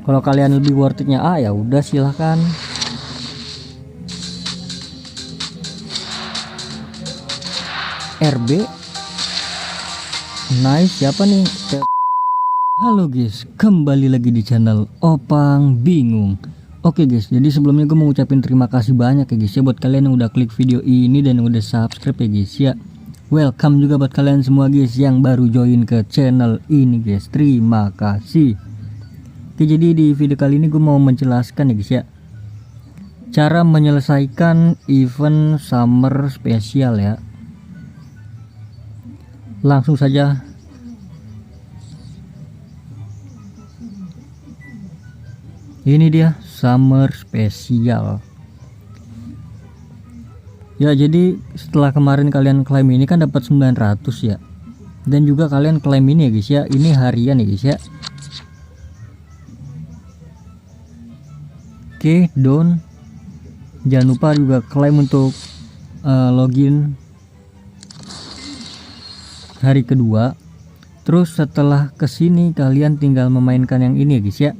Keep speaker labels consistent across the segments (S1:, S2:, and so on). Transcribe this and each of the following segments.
S1: Kalau kalian lebih worth it-nya A, ya udah silahkan. RB nice. Siapa nih? Halo guys, kembali lagi di channel Opang Bingung. Oke guys, jadi sebelumnya gue mau ucapin terima kasih banyak ya guys ya buat kalian yang udah klik video ini dan yang udah subscribe ya guys ya. Welcome juga buat kalian semua guys yang baru join ke channel ini guys. Terima kasih. Oke, jadi di video kali ini gue mau menjelaskan ya guys ya, cara menyelesaikan event summer spesial ya. Langsung saja. Ini dia summer spesial. Ya, jadi setelah kemarin kalian klaim ini kan dapat 900 ya. Dan juga kalian klaim ini ya guys ya. Ini harian ya guys ya. Oke, down. Jangan lupa juga klaim untuk login hari kedua. Terus setelah kesini kalian tinggal memainkan yang ini ya guys ya.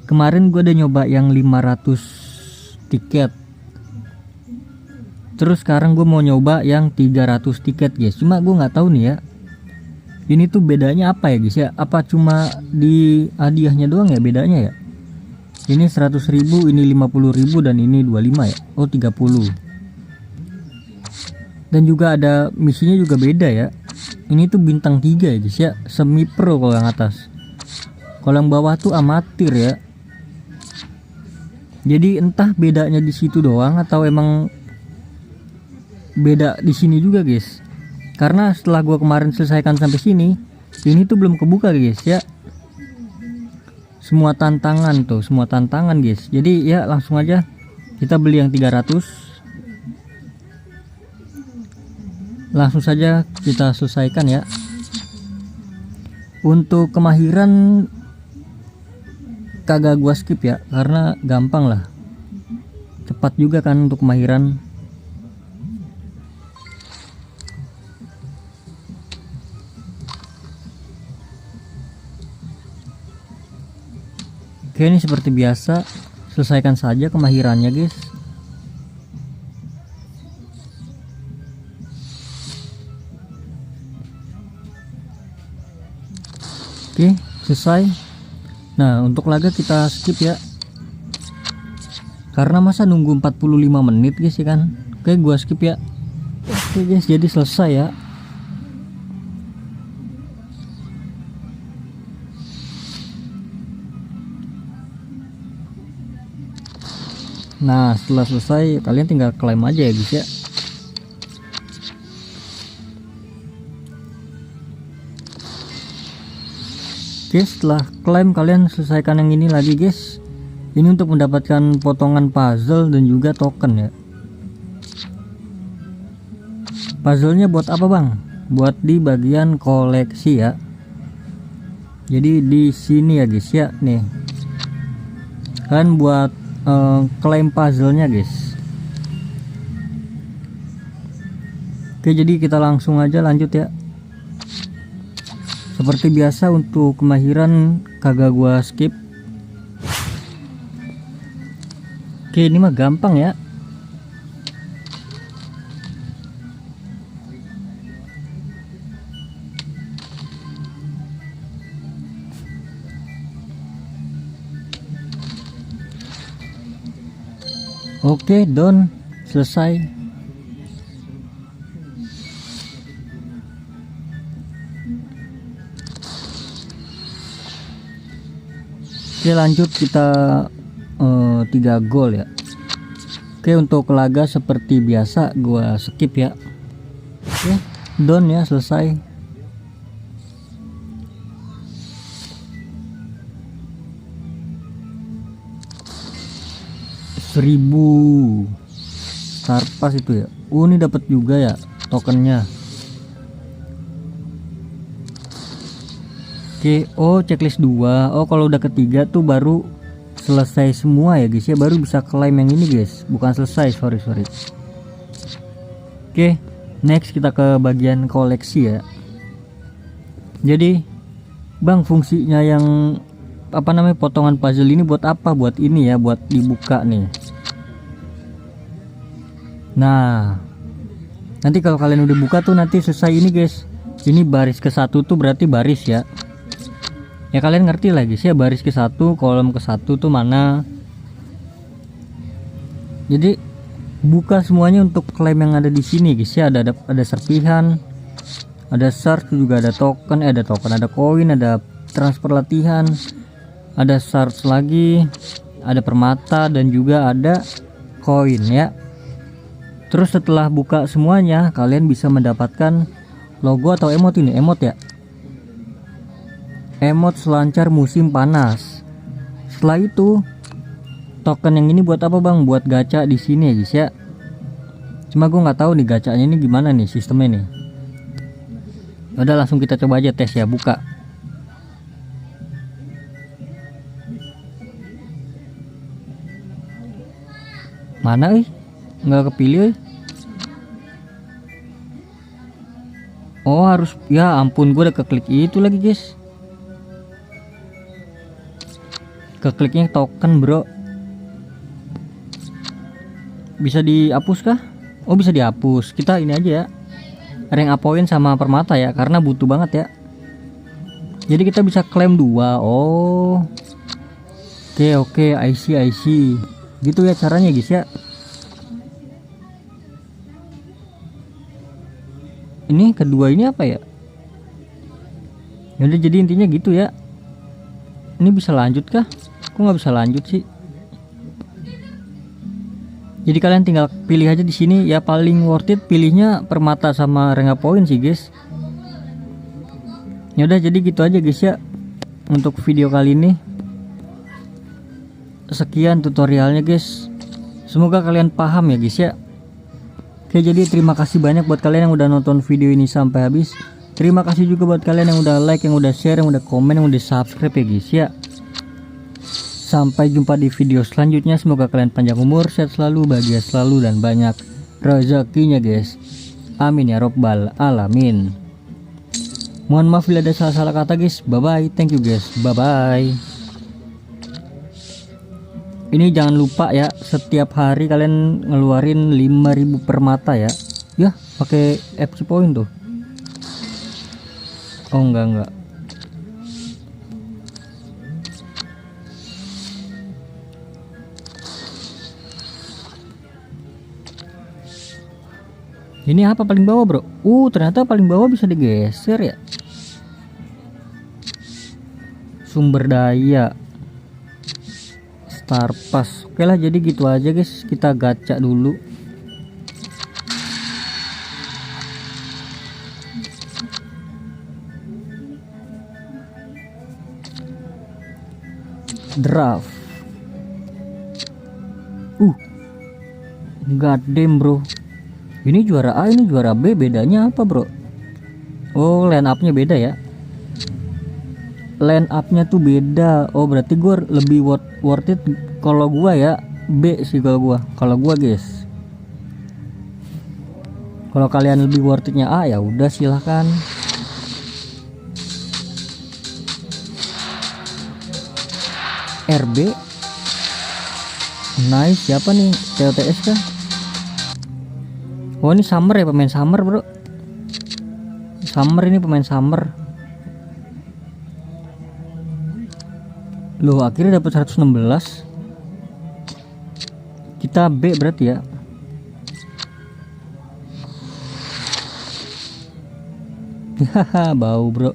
S1: Kemarin gue udah nyoba yang 500 tiket. Terus sekarang gue mau nyoba yang 300 tiket guys. Cuma gue nggak tahu nih ya, ini tuh bedanya apa ya guys ya. Apa cuma di hadiahnya doang ya bedanya ya. Ini 100.000, ini 50.000, dan ini 25 ya. Oh 30. Dan juga ada misinya juga beda ya. Ini tuh bintang 3 ya guys ya, semi pro kalau yang atas. Kalau yang bawah tuh amatir ya. Jadi entah bedanya di situ doang atau emang beda di sini juga guys. Karena setelah gua kemarin selesaikan sampai sini, ini tuh belum kebuka guys ya. Semua tantangan tuh, semua tantangan guys. Jadi ya langsung aja kita beli yang 300. Langsung saja kita selesaikan ya. Untuk kemahiran kagak gua skip ya, karena gampang lah, cepat juga kan untuk kemahiran. Oke, ini seperti biasa, selesaikan saja kemahirannya guys. Oke, selesai. Nah, untuk laga kita skip ya, karena masa nunggu 45 menit guys ya kan. Oke, gua skip ya. Oke guys, jadi selesai ya. Nah, setelah selesai kalian tinggal klaim aja ya guys ya. Oke, setelah klaim kalian selesaikan yang ini lagi guys. Ini untuk mendapatkan potongan puzzle dan juga token ya. Puzzlenya buat apa bang? Buat di bagian koleksi ya. Jadi di sini ya guys ya, nih kan buat klaim puzzlenya guys. Oke, jadi kita langsung aja lanjut ya. Seperti biasa untuk kemahiran kagak gua skip. Oke, ini mah gampang ya. Oke, done, selesai. Oke, lanjut kita 3 gol ya. Oke, untuk laga seperti biasa gua skip ya. Oke, done ya, selesai. Seribu star pass itu ya. Ini dapat juga ya tokennya. Oke, oh checklist 2. Oh, kalau udah ketiga tuh baru selesai semua ya guys ya, baru bisa klaim yang ini guys. Bukan selesai, sorry. Oke, next kita ke bagian koleksi ya. Jadi bang, fungsinya yang apa namanya, potongan puzzle ini buat apa? Buat ini ya, buat dibuka nih. Nah, nanti kalau kalian udah buka tuh nanti selesai ini guys. Ini baris ke satu tuh berarti baris ya. Ya kalian ngerti lagi sih ya, baris ke satu, kolom ke satu tuh mana. Jadi buka semuanya untuk klaim yang ada di sini guys ya. Ada serpihan, ada search juga, ada token, ada koin, ada transfer latihan, ada search lagi, ada permata dan juga ada koin ya. Terus setelah buka semuanya kalian bisa mendapatkan logo atau emot ini, emot ya. Emot selancar musim panas. Setelah itu token yang ini buat apa bang? Buat gacha di sini ya guys ya. Cuma gue nggak tahu nih gacanya ini gimana nih sistemnya nih. Udah langsung kita coba aja tes ya, buka. Mana nggak kepilih. Oh harus, ya ampun gue udah keklik itu lagi guys. Kekliknya token bro. Bisa dihapus kah? Oh bisa dihapus. Kita ini aja ya, rank apoin sama permata ya, karena butuh banget ya. Jadi kita bisa klaim 2. Oh oke, I see. Gitu ya caranya guys ya. Ini kedua ini apa ya? Yaudah, jadi intinya gitu ya. Ini bisa lanjut kah? Kok nggak bisa lanjut sih? Jadi kalian tinggal pilih aja di sini ya, paling worth it pilihnya permata sama renga poin sih guys. Ya udah, jadi gitu aja guys ya untuk video kali ini. Sekian tutorialnya guys. Semoga kalian paham ya guys ya. Oke, jadi terima kasih banyak buat kalian yang udah nonton video ini sampai habis. Terima kasih juga buat kalian yang udah like, yang udah share, yang udah komen, yang udah subscribe ya guys ya. Sampai jumpa di video selanjutnya. Semoga kalian panjang umur, sehat selalu, bahagia selalu, dan banyak rezekinya guys. Amin ya robbal alamin. Mohon maaf bila ada salah-salah kata guys. Bye bye, thank you guys, bye bye. Ini jangan lupa ya, setiap hari kalian ngeluarin 5000 permata ya. Ya pakai FC point tuh. Oh enggak. Ini apa paling bawah bro? Ternyata paling bawah bisa digeser ya. Sumber daya, Star Pass. Oke lah, jadi gitu aja guys. Kita gacha dulu. Draft. Goddamn bro. Ini juara A, ini juara B, bedanya apa bro? Oh line up nya beda ya. Line up nya tuh beda. Oh berarti gue lebih worth it kalau gua ya B sih kalau gua guys. Kalau kalian lebih worth itnya A ya udah silahkan. RB nice. Siapa nih? TOTS kah? Oh ini Summer ya, pemain Summer bro. Summer ini pemain Summer. Loh akhirnya dapat 116. Kita B berarti ya. Haha bau bro.